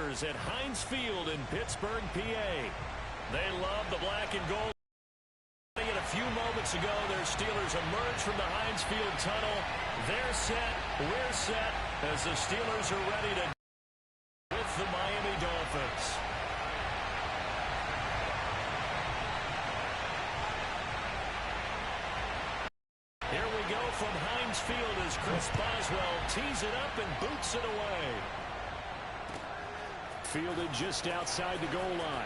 Steelers at Heinz Field in Pittsburgh, PA. They love the black and gold. And a few moments ago, their Steelers emerged from the Heinz Field tunnel. They're set, we're set, as the Steelers are ready to with the Miami Dolphins. Here we go from Heinz Field as Chris Boswell tees it up and boots it away. Fielded just outside the goal line.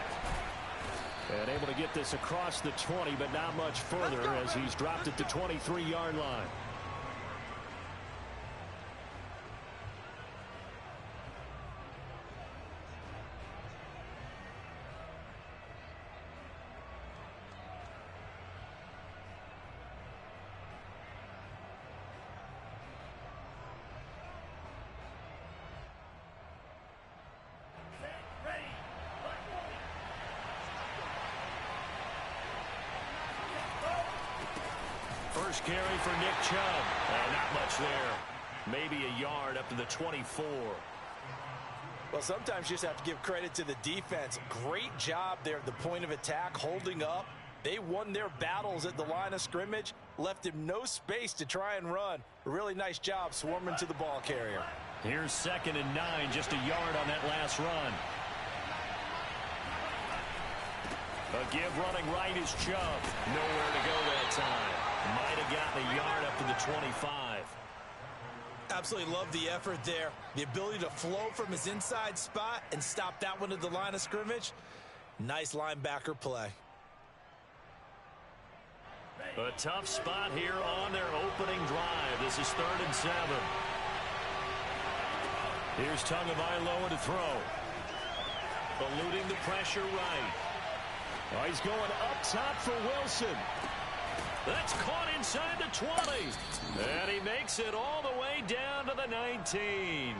And able to get this across the 20, but not much further as he's dropped it to 23-yard line. First carry for Nick Chubb. Not much there. Maybe a yard up to the 24. Well, sometimes you just have to give credit to the defense. Great job there at the point of attack, holding up. They won their battles at the line of scrimmage, left him no space to try and run. A really nice job swarming to the ball carrier. Here's 2nd and 9, just a yard on that last run. A give running right is Chubb. Nowhere to go that time. Might have gotten a yard up to the 25. Absolutely love the effort there. The ability to flow from his inside spot and stop that one at the line of scrimmage. Nice linebacker play. A tough spot here on their opening drive. This is 3rd and 7. Here's Tagovailoa to throw. Eluding the pressure right. Oh, he's going up top for Wilson. That's caught inside the 20. And he makes it all the way down to the 19.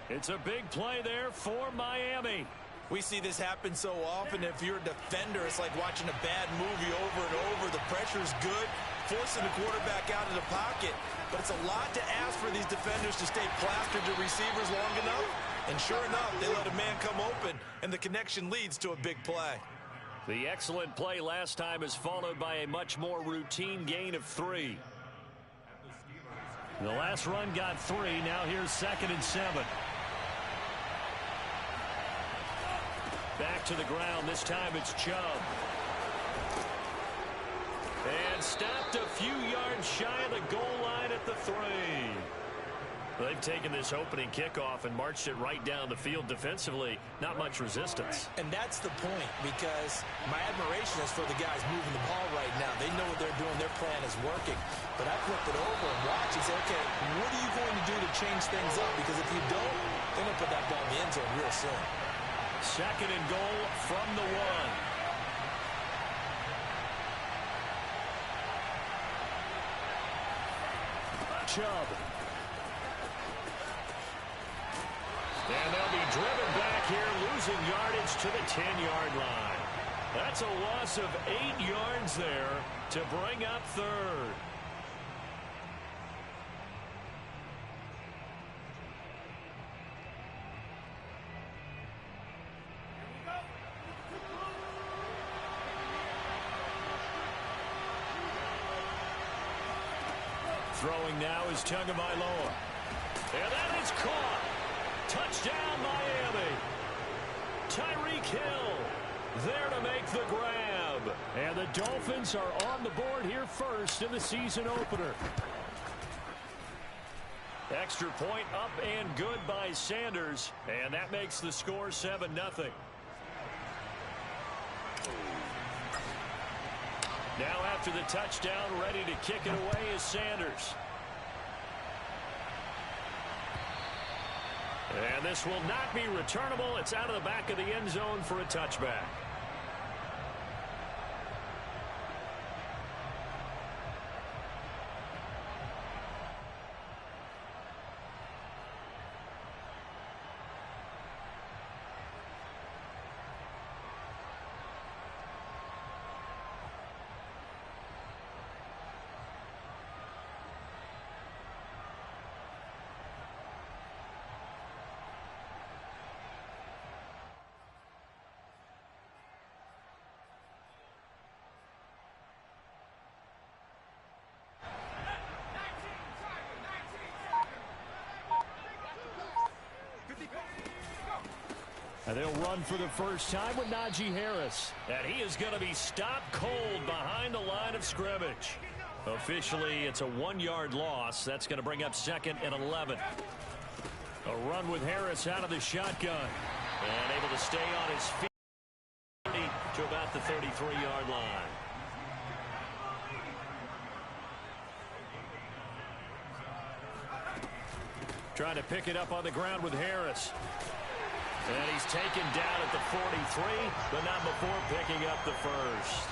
It's a big play there for Miami. We see this happen so often. If you're a defender, it's like watching a bad movie over and over. The pressure's good, forcing the quarterback out of the pocket. But it's a lot to ask for these defenders to stay plastered to receivers long enough. And sure enough, they let a man come open, and the connection leads to a big play. The excellent play last time is followed by a much more routine gain of 3. The last run got 3. Now here's 2nd and 7. Back to the ground. This time it's Chubb. And stopped a few yards shy of the goal line at the 3. They've taken this opening kickoff and marched it right down the field defensively. Not much resistance. And that's the point, because my admiration is for the guys moving the ball right now. They know what they're doing. Their plan is working. But I flip it over and watch and say, okay, what are you going to do to change things up? Because if you don't, they're going to put that ball in the end zone real soon. 2nd and goal from the 1. Chubb. And they'll be driven back here, losing yardage to the 10-yard line. That's a loss of 8 yards there to bring up 3rd. Throwing now is Tagovailoa. And that is caught. Touchdown, Miami. Tyreek Hill there to make the grab. And the Dolphins are on the board here first in the season opener. Extra point up and good by Sanders. And that makes the score 7-0. Now after the touchdown, ready to kick it away is Sanders. And this will not be returnable. It's out of the back of the end zone for a touchback. And they'll run for the first time with Najee Harris. And he is going to be stopped cold behind the line of scrimmage. Officially, it's a 1-yard loss. That's going to bring up 2nd and 11. A run with Harris out of the shotgun. And able to stay on his feet to about the 33-yard line. Trying to pick it up on the ground with Harris. And he's taken down at the 43, but not before picking up the first.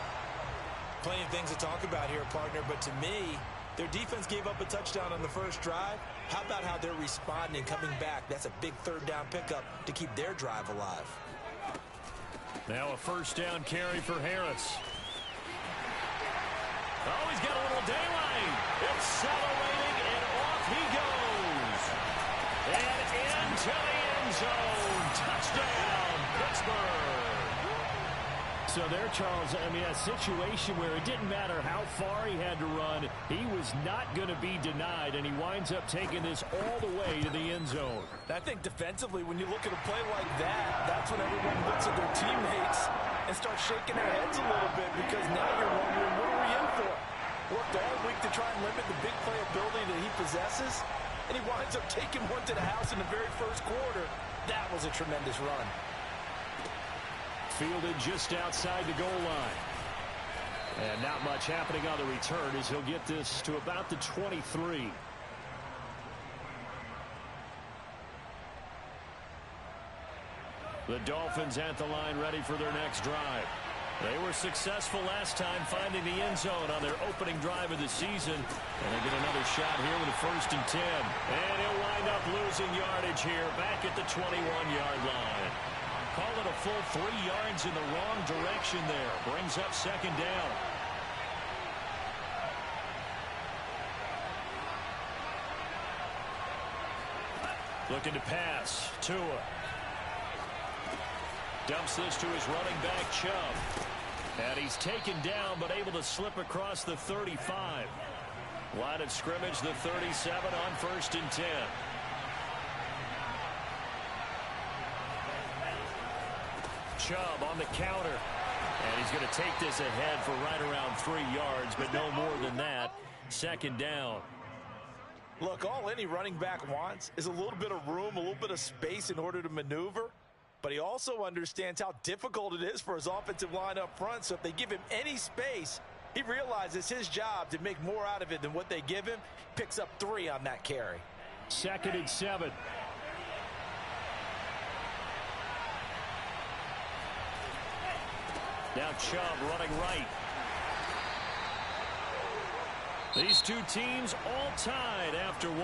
Plenty of things to talk about here, partner, but to me, their defense gave up a touchdown on the first drive. How about how they're responding, coming back? That's a big 3rd down pickup to keep their drive alive. Now a 1st down carry for Harris. Oh, he's got a little daylight. Accelerating, and off he goes. And into the end zone. Touchdown, Pittsburgh. So there, Charles, I mean, a situation where it didn't matter how far he had to run. He was not going to be denied, and he winds up taking this all the way to the end zone. I think defensively, when you look at a play like that, that's when everyone looks at their teammates and starts shaking their heads a little bit, because now you're wondering, what are we in for? Worked all week to try and limit the big play ability that he possesses, and he winds up taking one to the house in the very first quarter. That was a tremendous run. Fielded just outside the goal line. And not much happening on the return as he'll get this to about the 23. The Dolphins at the line, ready for their next drive. They were successful last time finding the end zone on their opening drive of the season. And they get another shot here with a 1st and 10. And he'll wind up losing yardage here back at the 21-yard line. Call it a full 3 yards in the wrong direction there. Brings up 2nd down. Looking to pass. Tua. Dumps this to his running back, Chubb. And he's taken down, but able to slip across the 35. Line of scrimmage, the 37 on 1st and 10. Chubb on the counter. And he's going to take this ahead for right around 3 yards, but no more than that. 2nd down. Look, all any running back wants is a little bit of room, a little bit of space in order to maneuver. But he also understands how difficult it is for his offensive line up front. So if they give him any space, he realizes his job to make more out of it than what they give him. Picks up 3 on that carry. 2nd and 7. Now Chubb running right. These two teams all tied after 1.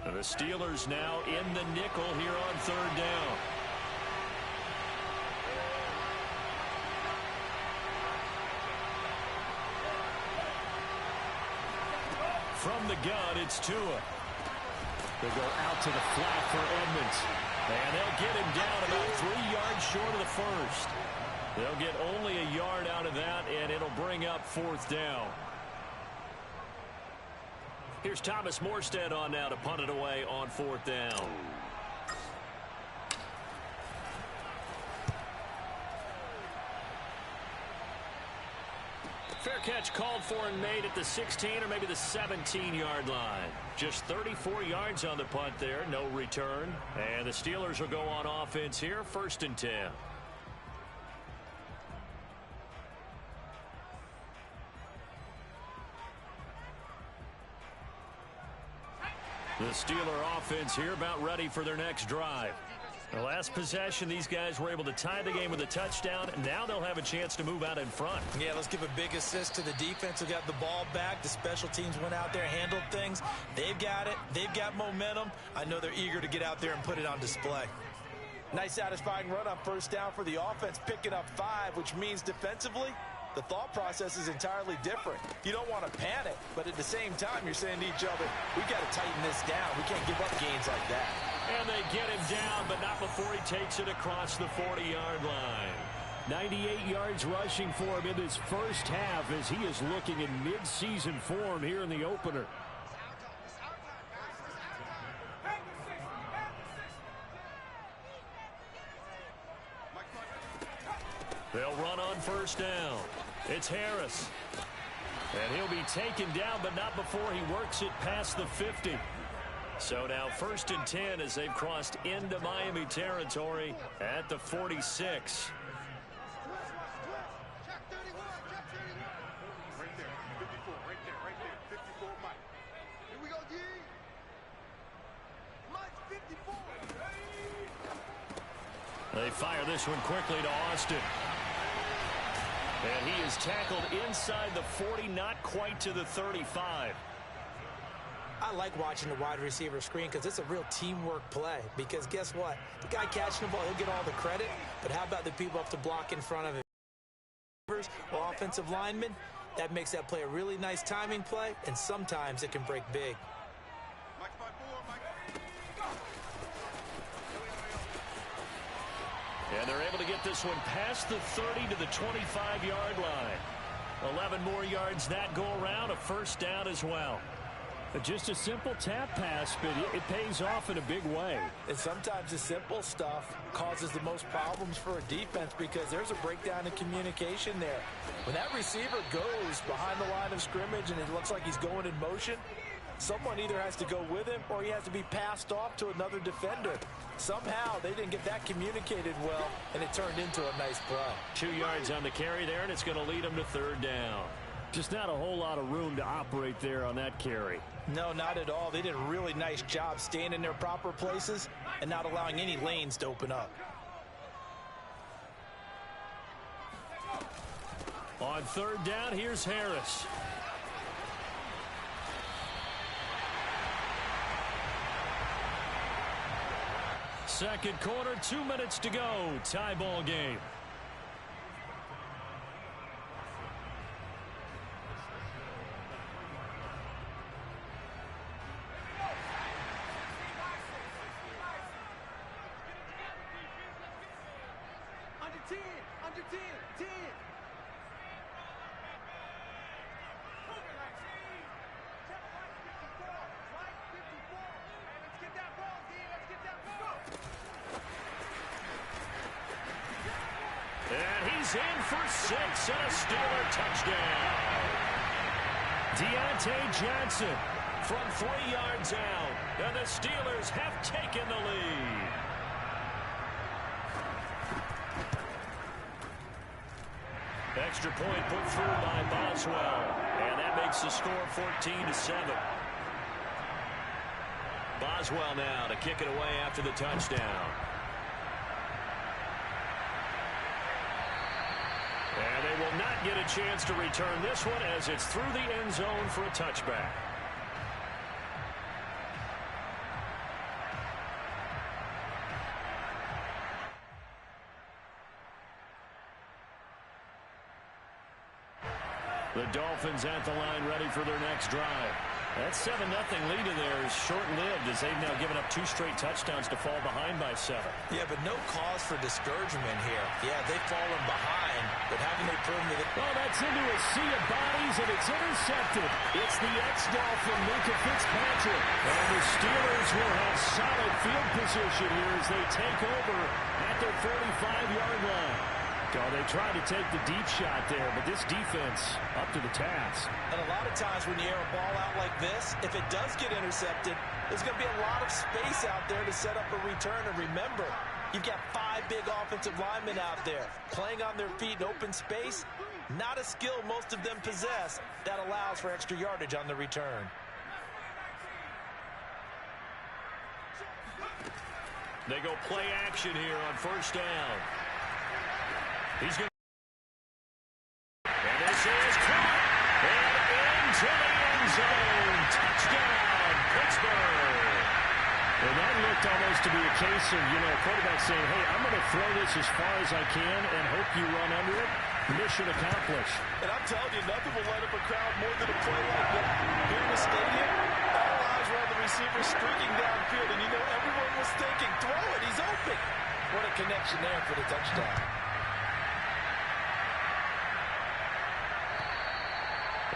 The Steelers now in the nickel here on 3rd down. From the gun, it's Tua. They go out to the flat for Edmonds. And they'll get him down about 3 yards short of the first. They'll get only a yard out of that, and it'll bring up 4th down. Here's Thomas Morstead on now to punt it away on 4th down. Fair catch called for and made at the 16 or maybe the 17-yard line. Just 34 yards on the punt there, no return. And the Steelers will go on offense here, 1st and 10. The Steeler offense here about ready for their next drive. The last possession, these guys were able to tie the game with a touchdown. Now they'll have a chance to move out in front. Yeah, let's give a big assist to the defense who got the ball back. The special teams went out there, handled things. They've got it. They've got momentum. I know they're eager to get out there and put it on display. Nice satisfying run on 1st down for the offense, picking up 5, which means defensively, the thought process is entirely different. You don't want to panic, but at the same time, you're saying to each other, we got to tighten this down. We can't give up gains like that. And they get him down, but not before he takes it across the 40-yard line. 98 yards rushing for him in this first half as he is looking in mid-season form here in the opener. They'll run on first down. It's Harris. And he'll be taken down, but not before he works it past the 50. So now 1st and 10 as they've crossed into Miami territory at the 46. They fire this one quickly to Austin. And he is tackled inside the 40, not quite to the 35. I like watching the wide receiver screen because it's a real teamwork play. Because guess what? The guy catching the ball, he'll get all the credit. But how about the people up to block in front of him? Or offensive linemen, that makes that play a really nice timing play. And sometimes it can break big. And they're able to get this one past the 30 to the 25-yard line. 11 more yards that go around, a first down as well. Just a simple tap pass, but it pays off in a big way. And sometimes the simple stuff causes the most problems for a defense because there's a breakdown in communication there. When that receiver goes behind the line of scrimmage and it looks like he's going in motion, someone either has to go with him or he has to be passed off to another defender. Somehow they didn't get that communicated well, and it turned into a nice play. 2 yards on the carry there, and it's going to lead them to 3rd down. Just not a whole lot of room to operate there on that carry. No, not at all. They did a really nice job staying in their proper places and not allowing any lanes to open up. On 3rd down, here's Harris. Second quarter, 2 minutes to go. Tie ball game. Under 10, 10. And he's in for 6 and a Steeler touchdown. Deontay Johnson from 3 yards out. And the Steelers have taken the lead. Extra point put through by Boswell. And that makes the score 14-7. Boswell now to kick it away after the touchdown. And they will not get a chance to return this one as it's through the end zone for a touchback. The Dolphins at the line ready for their next drive. That 7-0 lead in there is short-lived as they've now given up 2 straight touchdowns to fall behind by 7. Yeah, but no cause for discouragement here. Yeah, they've fallen behind, but haven't they proven that? Oh, that's into a sea of bodies, and it's intercepted. It's the ex-Dolphin, Minka Fitzpatrick. And the Steelers will have solid field position here as they take over at their 45-yard line. Oh, they tried to take the deep shot there, but this defense up to the task. And a lot of times when you air a ball out like this, if it does get intercepted, there's going to be a lot of space out there to set up a return. And remember, you've got 5 big offensive linemen out there playing on their feet in open space. Not a skill most of them possess that allows for extra yardage on the return. They go play action here on first down. He's going to... And this is caught. And into the end zone. Touchdown, Pittsburgh. And that looked almost to be a case of, quarterback saying, hey, I'm going to throw this as far as I can and hope you run under it. Mission accomplished. And I'm telling you, nothing will light up a crowd more than a play like that. Here in the stadium, all eyes were on the receiver streaking downfield, and you know everyone was thinking, throw it, he's open. What a connection there for the touchdown.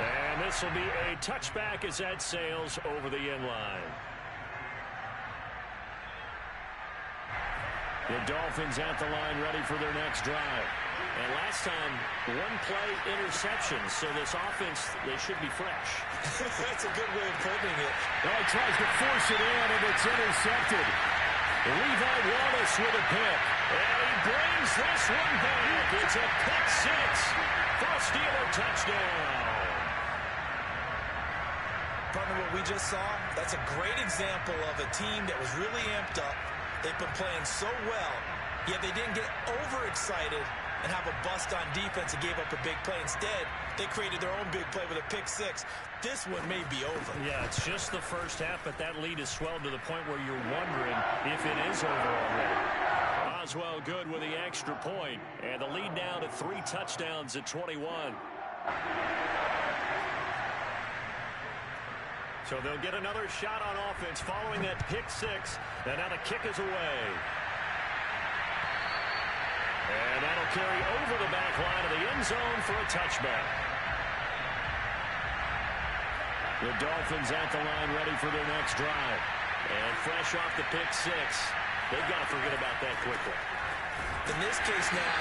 And this will be a touchback as that sails over the end line. The Dolphins at the line ready for their next drive. And last time, one-play interception, so this offense, they should be fresh. That's a good way of putting it. Well, he tries to force it in, and it's intercepted. Levi Wallace with a pick. And he brings this one back. It's a pick six for a Steeler touchdown. Partner, what we just saw, that's a great example of a team that was really amped up. They've been playing so well, yet they didn't get overexcited and have a bust on defense and gave up a big play. Instead, they created their own big play with a pick six. This one may be over. Yeah, it's just the first half, but that lead has swelled to the point where you're wondering if it is over already. Oswell good with the extra point, and the lead now to 3 touchdowns at 21. So they'll get another shot on offense following that pick six. And now the kick is away. And that'll carry over the back line of the end zone for a touchback. The Dolphins at the line ready for their next drive. And fresh off the pick six, they've got to forget about that quickly. In this case now,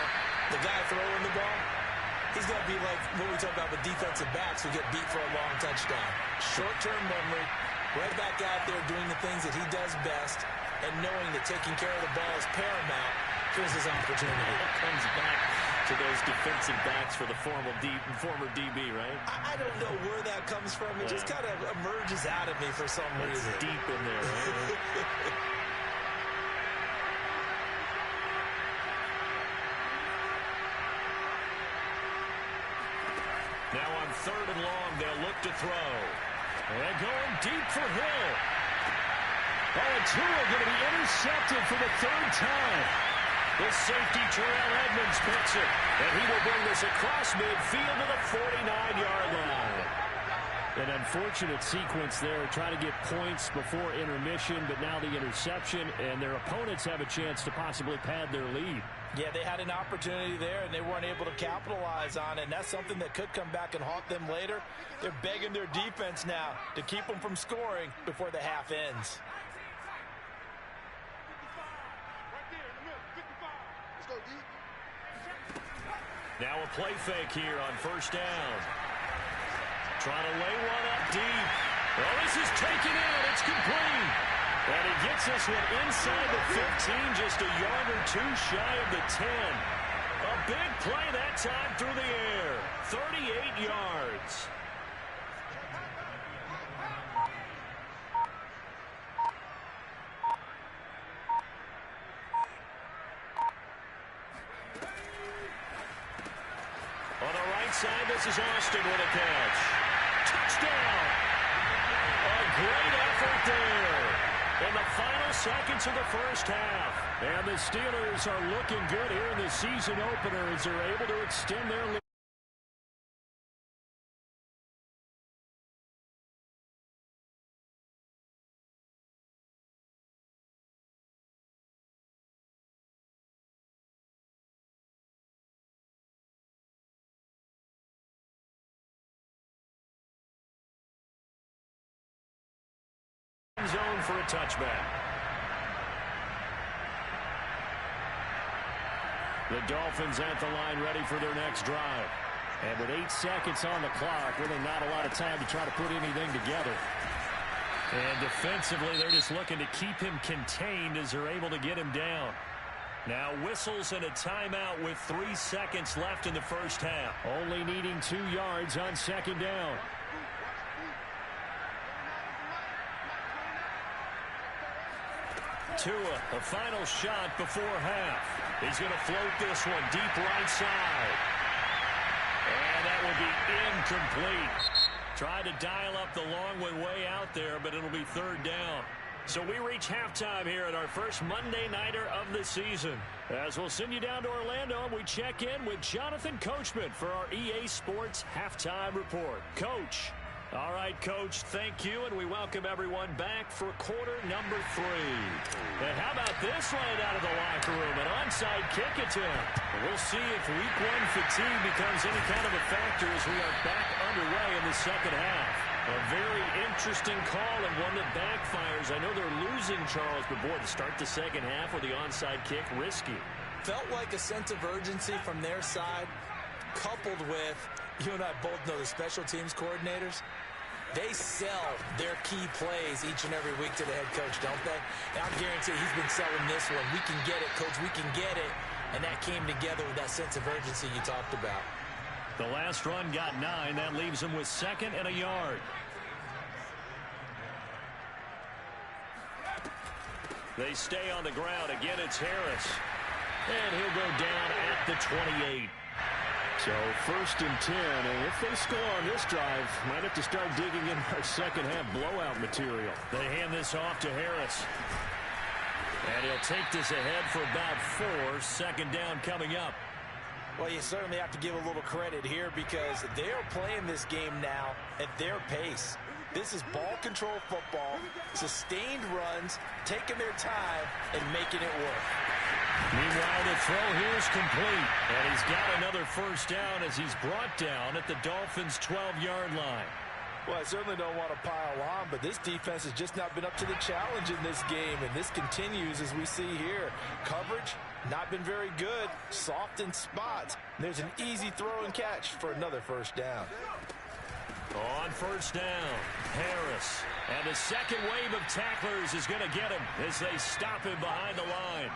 the guy throwing the ball, he's got to be like what we talk about with defensive backs who get beat for a long touchdown. Short-term memory, right back out there doing the things that he does best, and knowing that taking care of the ball is paramount. Here's his opportunity. It comes back to those defensive backs for the former DB, right? I don't know where that comes from. It just kind of emerges out of me for some reason. It's deep in there, right? Now on 3rd and long, they'll look to throw. And going deep for Hill. Oh, and Tua going to be intercepted for the 3rd time. The safety, Terrell Edmonds, picks it. And he will bring this across midfield to the 49-yard line. An unfortunate sequence there, trying to get points before intermission, but now the interception, and their opponents have a chance to possibly pad their lead. Yeah, they had an opportunity there, and they weren't able to capitalize on it, and that's something that could come back and haunt them later. They're begging their defense now to keep them from scoring before the half ends. Now a play fake here on 1st down. Trying to lay one up deep. Well, this is taken out. It's complete. And he gets this one inside the 15, just a yard or two shy of the 10. A big play that time through the air. 38 yards. On the right side, this is Austin with a catch. Touchdown! A great effort there in the final seconds of the first half. And the Steelers are looking good here in the season opener as they're able to extend their lead. Zone for a touchback. The Dolphins at the line ready for their next drive. And with 8 seconds on the clock, really not a lot of time to try to put anything together. And defensively, they're just looking to keep him contained as they're able to get him down. Now whistles and a timeout with 3 seconds left in the first half. Only needing 2 yards on 2nd down. Tua, a final shot before half. He's going to float this one deep right side. And that will be incomplete. Tried to dial up the long one way out there, but it'll be 3rd down. So we reach halftime here at our first Monday Nighter of the season. As we'll send you down to Orlando, and we check in with Jonathan Coachman for our EA Sports Halftime Report. Coach. All right, Coach, thank you, and we welcome everyone back for quarter number 3. And how about this laid out of the locker room, an onside kick attempt. We'll see if week 1 fatigue becomes any kind of a factor as we are back underway in the second half. A very interesting call and one that backfires. I know they're losing, Charles, but boy, to start the second half with the onside kick, risky. Felt like a sense of urgency from their side, coupled with, you and I both know the special teams coordinators, they sell their key plays each and every week to the head coach, don't they? And I guarantee he's been selling this one. We can get it, Coach, we can get it. And that came together with that sense of urgency you talked about. The last run got 9. That leaves him with 2nd and a yard. They stay on the ground. Again, it's Harris. And he'll go down at the 28. So 1st and 10, and if they score on this drive, might have to start digging in our second half blowout material. They hand this off to Harris. And he'll take this ahead for about 4. 2nd down coming up. Well, you certainly have to give a little credit here because they're playing this game now at their pace. This is ball control football, sustained runs, taking their time, and making it work. Meanwhile, the throw here is complete, and he's got another 1st down as he's brought down at the Dolphins' 12-yard line. Well, I certainly don't want to pile on, but this defense has just not been up to the challenge in this game, and this continues as we see here. Coverage, not been very good, soft in spots. There's an easy throw and catch for another 1st down. On 1st down, Harris. And the second wave of tacklers is going to get him as they stop him behind the line.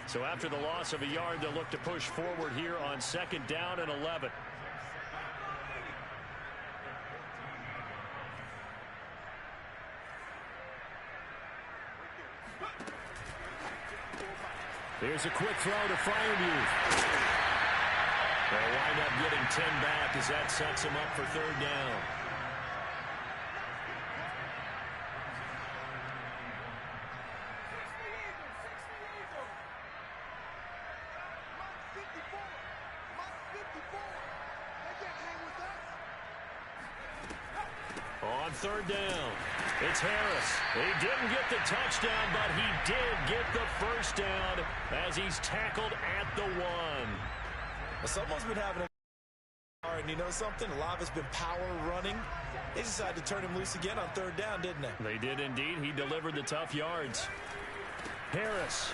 So after the loss of a yard, they'll look to push forward here on 2nd down and 11. Here's a quick throw to Fryermuth. They'll wind up getting 10 back as that sets him up for 3rd down. On 3rd down, it's Harris. He didn't get the touchdown, but he did get the 1st down as he's tackled at the 1. Well, someone's been having a and you know something? A lot of it's been power running. They decided to turn him loose again on 3rd down, didn't they? They did indeed. He delivered the tough yards. Harris.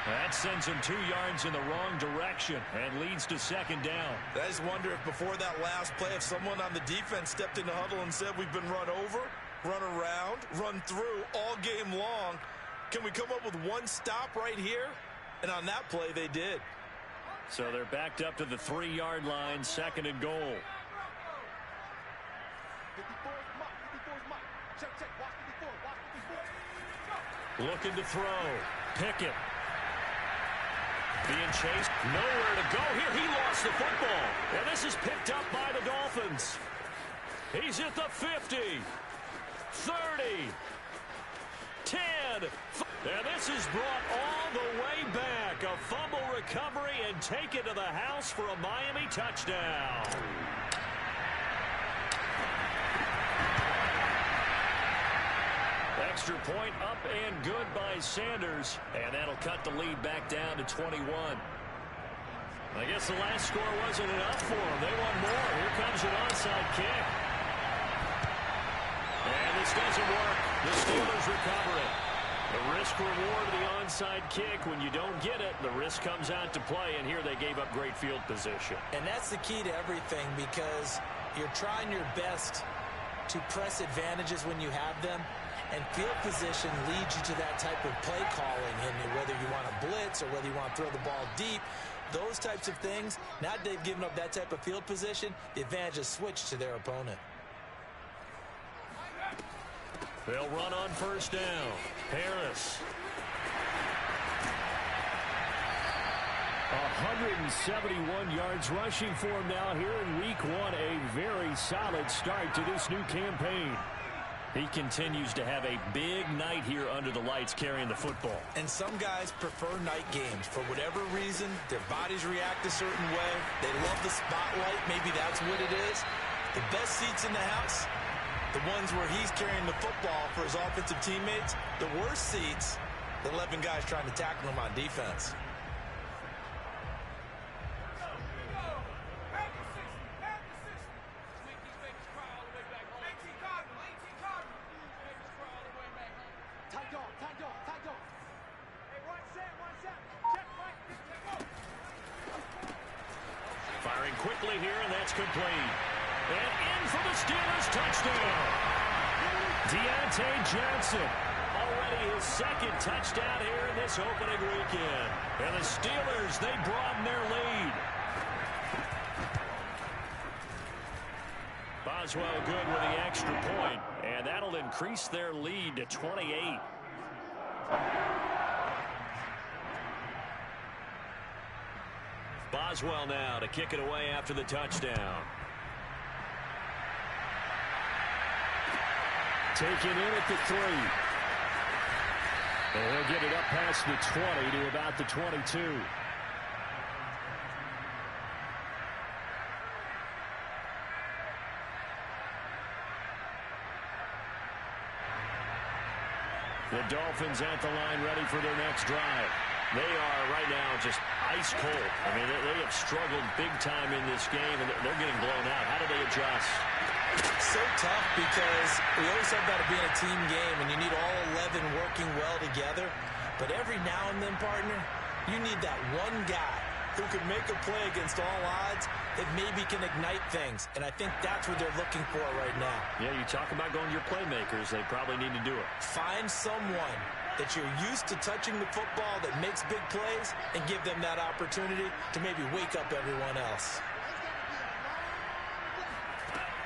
That sends him 2 yards in the wrong direction and leads to 2nd down. I just wonder if before that last play, if someone on the defense stepped in the huddle and said, we've been run over, run around, run through all game long. Can we come up with one stop right here? And on that play, they did. So they're backed up to the 3-yard line, 2nd and goal. 54 is Mike. 54 is Mike. Check. Watch 54. Watch 54. Looking to throw. Pickett. Being chased. Nowhere to go here. He lost the football. And this is picked up by the Dolphins. He's at the 50. 30. 10. And this is brought all the way back. A fumble recovery and take it to the house for a Miami touchdown. Extra point up and good by Sanders. And that'll cut the lead back down to 21. I guess the last score wasn't enough for them. They want more. Here comes an onside kick. And this doesn't work. The Steelers recover it. The risk reward of the onside kick. When you don't get it, the risk comes out to play. And here they gave up great field position. And that's the key to everything because you're trying your best to press advantages when you have them. And field position leads you to that type of play calling. And whether you want to blitz or whether you want to throw the ball deep, those types of things, now that they've given up that type of field position, the advantage is switched to their opponent. They'll run on first down. Harris. 171 yards rushing for him now here in week one. A very solid start to this new campaign. He continues to have a big night here under the lights carrying the football. And some guys prefer night games. For whatever reason, their bodies react a certain way. They love the spotlight. Maybe that's what it is. The best seats in the house, the ones where he's carrying the football for his offensive teammates. The worst seats, the 11 guys trying to tackle him on defense. Firing quickly here, and that's complete. And in for the Steelers touchdown. Deontay Johnson, already his second touchdown here in this opening weekend. And the Steelers, they broaden their lead. Boswell good with the extra point, and that'll increase their lead to 28. Boswell now to kick it away after the touchdown. Taken in at the 3. And he'll get it up past the 20 to about the 22. The Dolphins at the line ready for their next drive. They are right now just ice cold. I mean, they have struggled big time in this game, and they're getting blown out. How do they adjust? So tough because we always talk about it being a team game, and you need all 11 working well together. But every now and then, partner, you need that one guy who can make a play against all odds that maybe can ignite things. And I think that's what they're looking for right now. Yeah, you talk about going to your playmakers. They probably need to do it. Find someone that you're used to touching the football that makes big plays and give them that opportunity to maybe wake up everyone else.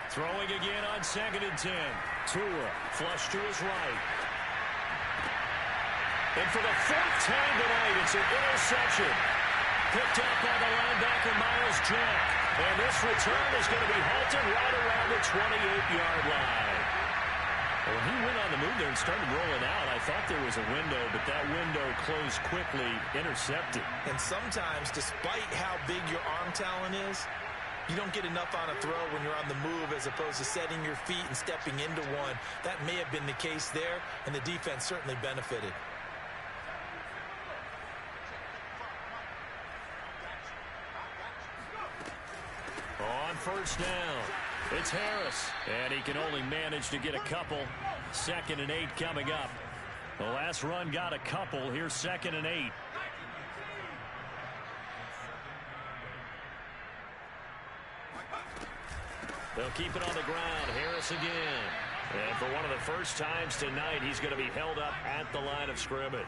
Throwing again on 2nd and 10. Tua flush to his right. And for the 4th time tonight, it's an interception. Picked up by the linebacker, Miles Jack. And this return is going to be halted right around the 28-yard line. When he went on the move there and started rolling out, I thought there was a window, but that window closed quickly, intercepted. And sometimes, despite how big your arm talent is, you don't get enough on a throw when you're on the move as opposed to setting your feet and stepping into one. That may have been the case there, and the defense certainly benefited. On 1st down, it's Harris, and he can only manage to get a couple. 2nd and 8 coming up. The last run got a couple. Here's 2nd and 8. They'll keep it on the ground. Harris again. And for one of the first times tonight, he's going to be held up at the line of scrimmage.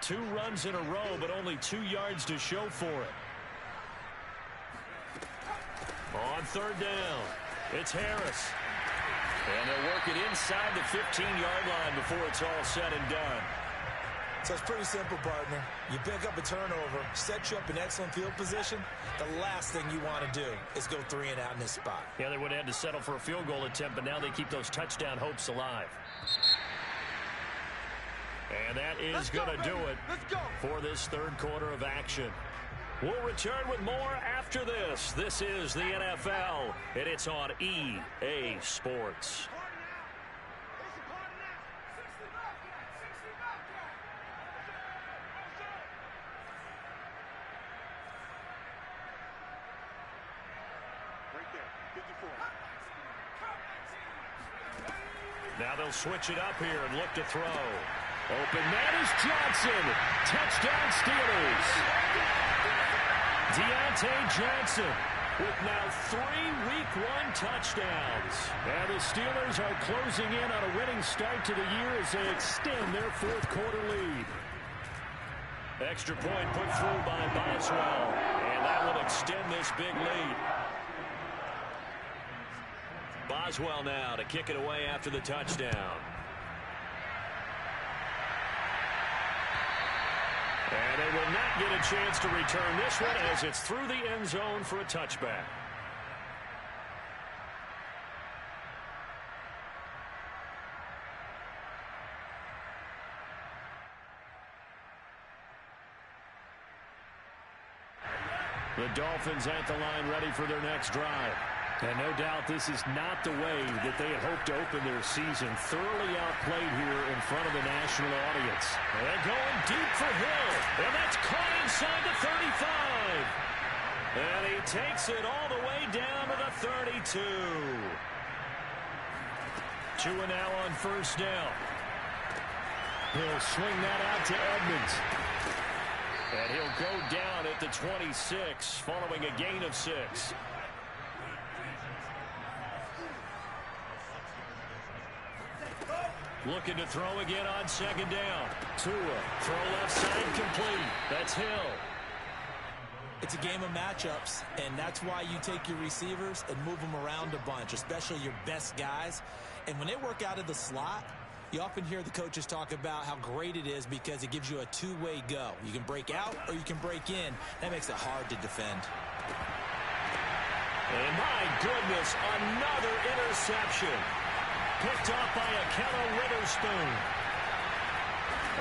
2 runs in a row, but only 2 yards to show for it. On 3rd down, it's Harris. And they'll work it inside the 15-yard line before it's all said and done. So it's pretty simple, partner. You pick up a turnover, set you up in excellent field position. The last thing you want to do is go 3 and out in this spot. Yeah, they would have had to settle for a field goal attempt, but now they keep those touchdown hopes alive. And that is going to do it for this 3rd quarter of action. We'll return with more after this. This is the NFL, and it's on EA Sports. Now they'll switch it up here and look to throw. Open man is Johnson. Touchdown Steelers. Deontay Johnson with now 3 Week 1 touchdowns. And the Steelers are closing in on a winning start to the year as they extend their 4th quarter lead. Extra point put through by Boswell, and that will extend this big lead. Boswell now to kick it away after the touchdown. And they will not get a chance to return this one as it's through the end zone for a touchback. The Dolphins at the line ready for their next drive. And no doubt this is not the way that they had hoped to open their season. Thoroughly outplayed here in front of the national audience. And going deep for Hill. And that's caught inside the 35. And he takes it all the way down to the 32. 2 and now on first down. He'll swing that out to Edmonds. And he'll go down at the 26 following a gain of 6. Looking to throw again on second down. Tua, throw left side complete. That's Hill. It's a game of matchups, and that's why you take your receivers and move them around a bunch, especially your best guys. And when they work out of the slot, you often hear the coaches talk about how great it is because it gives you a two-way go. You can break out or you can break in. That makes it hard to defend. And my goodness, another interception. Picked off by Akello Witherspoon.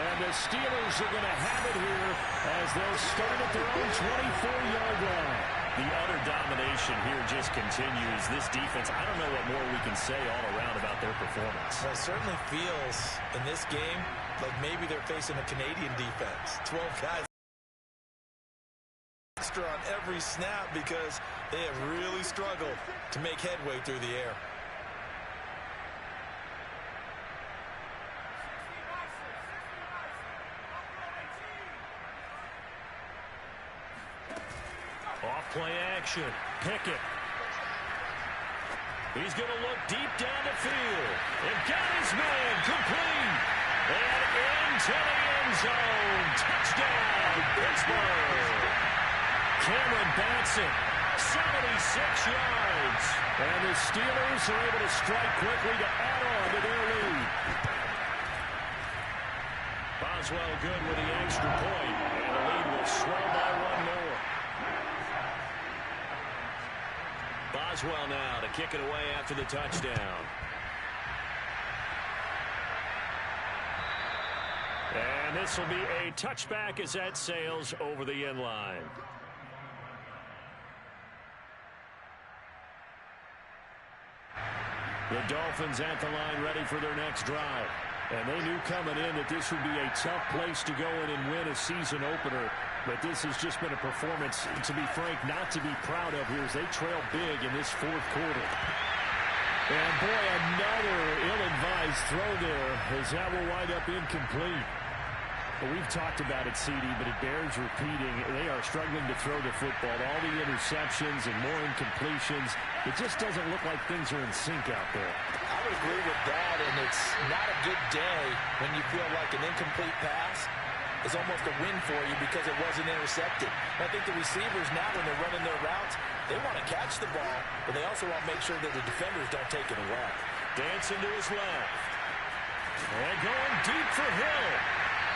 And the Steelers are going to have it here as they'll start at their own 24-yard line. The utter domination here just continues. This defense, I don't know what more we can say all around about their performance. Well, it certainly feels in this game like maybe they're facing a Canadian defense. 12 guys extra on every snap because they have really struggled to make headway through the air. Play action. Pickett. He's going to look deep down the field. And got his man complete. And into the end zone. Touchdown, Pittsburgh. Cameron Batson, 76 yards. And the Steelers are able to strike quickly to add on to their lead. Boswell good with the extra point. And the lead will swell by one more. Boswell now to kick it away after the touchdown. And this will be a touchback as that sails over the end line. The Dolphins at the line ready for their next drive. And they knew coming in that this would be a tough place to go in and win a season opener. But this has just been a performance, to be frank, not to be proud of here as they trail big in this fourth quarter. And boy, another ill-advised throw there as that will wind up incomplete. Well, we've talked about it, CD, but it bears repeating. They are struggling to throw the football. All the interceptions and more incompletions. It just doesn't look like things are in sync out there. I would agree with that, and it's not a good day when you feel like an incomplete pass is almost a win for you because it wasn't intercepted. And I think the receivers now, when they're running their routes, they want to catch the ball, but they also want to make sure that the defenders don't take it away. Dancing to his left. And going deep for Hill.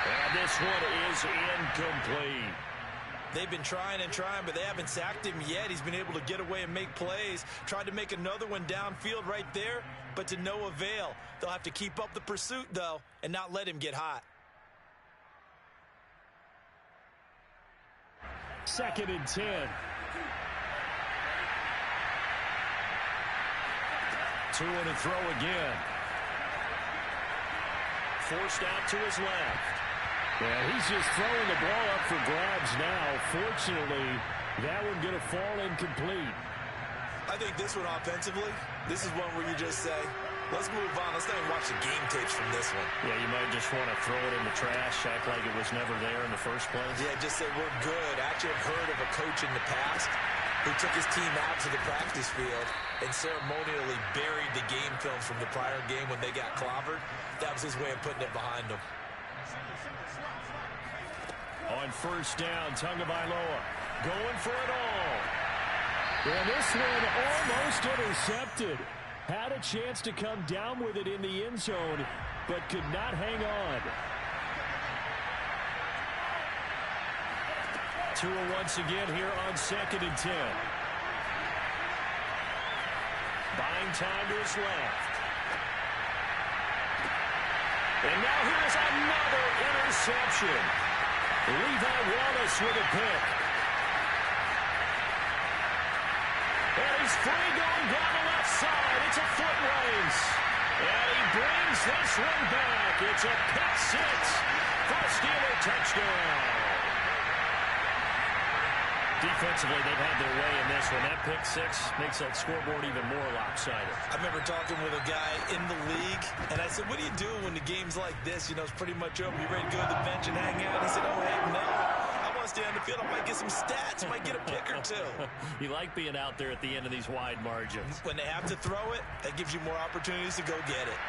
And this one is incomplete. They've been trying and trying, but they haven't sacked him yet. He's been able to get away and make plays. Tried to make another one downfield right there, but to no avail. They'll have to keep up the pursuit, though, and not let him get hot. 2nd and 10. Two in a throw again. Forced out to his left. Yeah, he's just throwing the ball up for grabs now. Fortunately, that one going to fall incomplete. I think this one offensively, this is one where you just say, let's move on. Let's not even watch the game tapes from this one. Yeah, you might just want to throw it in the trash, act like it was never there in the first place. Yeah, just say we're good. I actually have heard of a coach in the past who took his team out to the practice field and ceremonially buried the game films from the prior game when they got clobbered. That was his way of putting it behind them. On first down, Tagovailoa going for it all. And this one almost intercepted. Had a chance to come down with it in the end zone, but could not hang on. Tua once again here on 2nd and 10. Buying time to his left. And now here's another interception. Levi Wallace with a pick. And he's free going down the left side. It's a foot race. And he brings this one back. It's a pick six for a Steeler touchdown. Defensively, they've had their way in this one. That pick six makes that scoreboard even more lopsided. I remember talking with a guy in the league, and I said, what do you do when the game's like this? You know, it's pretty much over. You ready to go to the bench and hang out? He said, oh, heck no. I want to stay on the field. I might get some stats. I might get a pick or two. You like being out there at the end of these wide margins. When they have to throw it, that gives you more opportunities to go get it.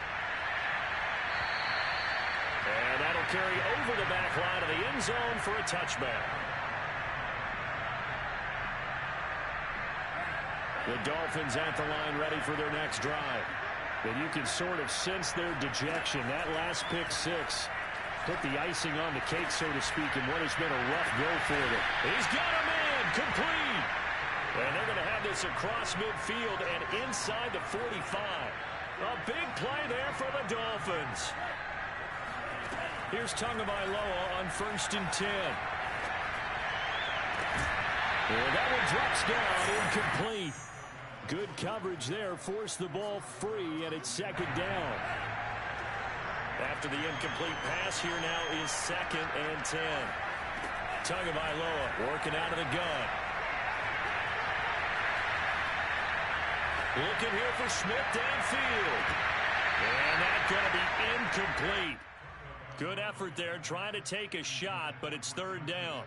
And that'll carry over the back line of the end zone for a touchback. The Dolphins at the line ready for their next drive. And you can sort of sense their dejection. That last pick six put the icing on the cake, so to speak, in what has been a rough go for them. He's got a man complete. And they're going to have this across midfield and inside the 45. A big play there for the Dolphins. Here's Tagovailoa on 1st and 10. And that one drops down, incomplete. Good coverage there, forced the ball free, and it's 2nd down. After the incomplete pass, here now is 2nd and 10. Tagovailoa working out of the gun. Looking here for Smith downfield. And that's going to be incomplete. Good effort there, trying to take a shot, but it's 3rd down.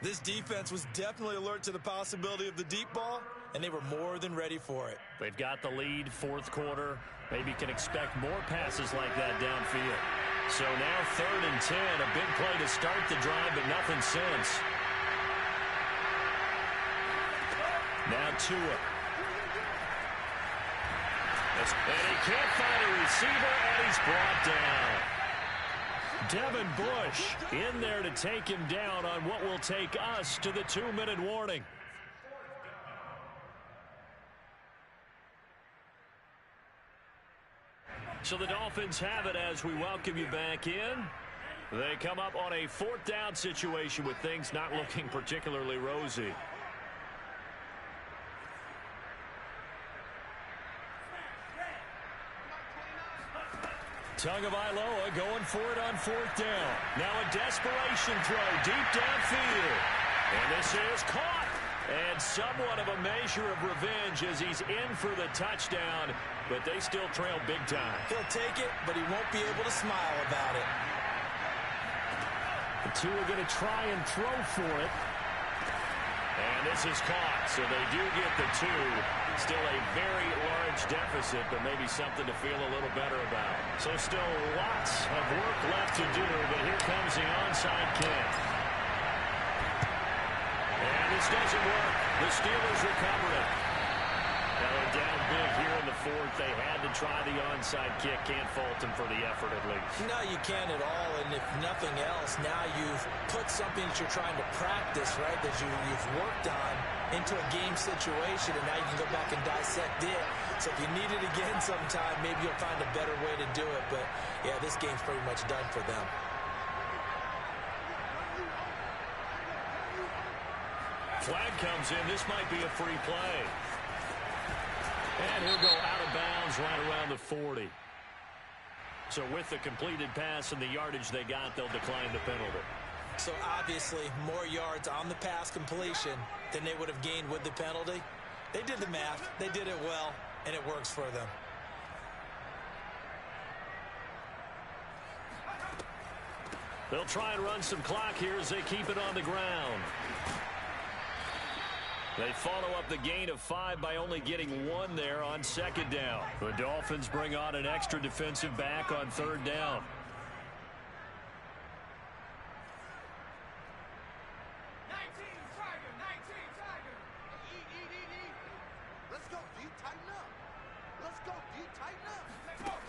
This defense was definitely alert to the possibility of the deep ball, and they were more than ready for it. They've got the lead, 4th quarter. Maybe can expect more passes like that downfield. So now 3rd and 10, a big play to start the drive, but nothing since. Now Tua. And he can't find a receiver, and he's brought down. Devin Bush in there to take him down on what will take us to the 2-minute warning. So the Dolphins have it as we welcome you back in. They come up on a 4th down situation with things not looking particularly rosy. Tagovailoa going for it on 4th down. Now a desperation throw deep downfield. And this is caught. And somewhat of a measure of revenge as he's in for the touchdown. But they still trail big time. He'll take it, but he won't be able to smile about it. The two are going to try and throw for it. And this is caught. So they do get the 2. Still a very large deficit, but maybe something to feel a little better about. So still lots of work left to do, but here comes the onside kick. And this doesn't work. The Steelers recover it. Now they're down big here in the 4th. They had to try the onside kick. Can't fault them for the effort at least. No, you can't at all. And if nothing else, now you've put something that you're trying to practice, right, that you've worked on into a game situation, and now you can go back and dissect it. So if you need it again sometime, maybe you'll find a better way to do it. But, yeah, this game's pretty much done for them. Flag comes in. This might be a free play. And he'll go out of bounds right around the 40. So with the completed pass and the yardage they got, they'll decline the penalty. So obviously more yards on the pass completion than they would have gained with the penalty. They did the math. They did it well, and it works for them. They'll try and run some clock here as they keep it on the ground. They follow up the gain of 5 by only getting 1 there on 2nd down. The Dolphins bring on an extra defensive back on 3rd down. Let's go, D. Tighten up. Let's go, D. Tighten up.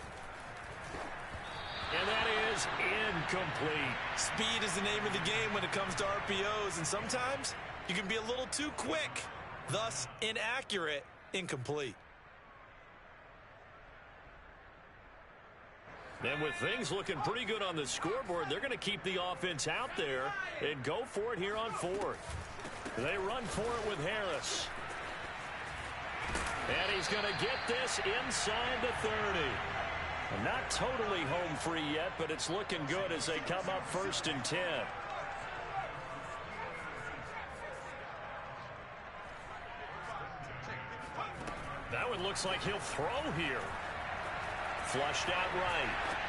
And that is incomplete. Speed is the name of the game when it comes to RPOs, and sometimes you can be a little too quick, thus inaccurate, incomplete. And with things looking pretty good on the scoreboard, they're going to keep the offense out there and go for it here on 4th. They run for it with Harris. And he's going to get this inside the 30. Not totally home free yet, but it's looking good as they come up 1st and 10. That one looks like he'll throw here. Flushed out right.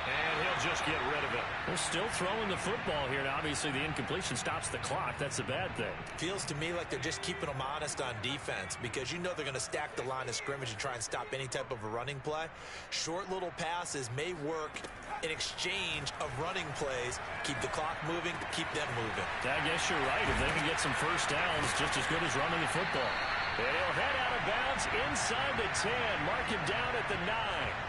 And he'll just get rid of it. They're still throwing the football here. Now, obviously, the incompletion stops the clock. That's a bad thing. Feels to me like they're just keeping them honest on defense because you know they're going to stack the line of scrimmage and try and stop any type of a running play. Short little passes may work in exchange of running plays. Keep the clock moving, keep them moving. I guess you're right. If they can get some first downs, just as good as running the football. And he'll head out of bounds inside the 10. Mark him down at the 9.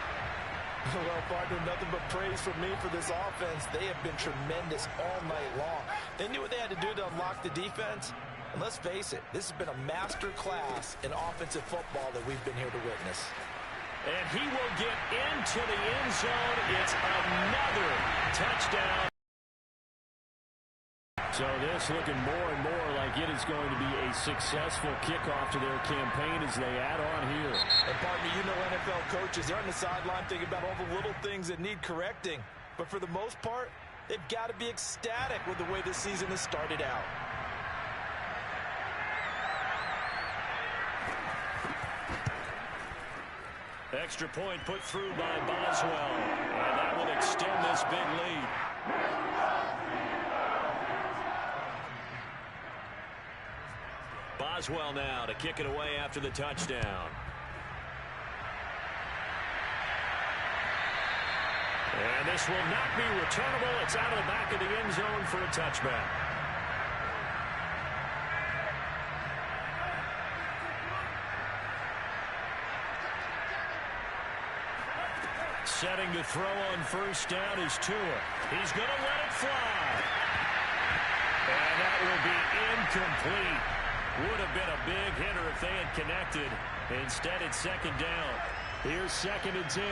Well, partner, nothing but praise from me for this offense. They have been tremendous all night long. They knew what they had to do to unlock the defense. And let's face it, this has been a master class in offensive football that we've been here to witness. And he will get into the end zone. It's another touchdown. So this looking more and more like it is going to be a successful kickoff to their campaign as they add on here. And pardon me, you know NFL coaches, they're on the sideline thinking about all the little things that need correcting. But for the most part, they've got to be ecstatic with the way this season has started out. Extra point put through by Boswell. And that will extend this big lead. Boswell now to kick it away after the touchdown. And this will not be returnable. It's out of the back of the end zone for a touchback. Setting to throw on first down is Tua. He's going to let it fly. And that will be incomplete. Would have been a big hitter if they had connected. Instead, it's second down. Here's 2nd and 10.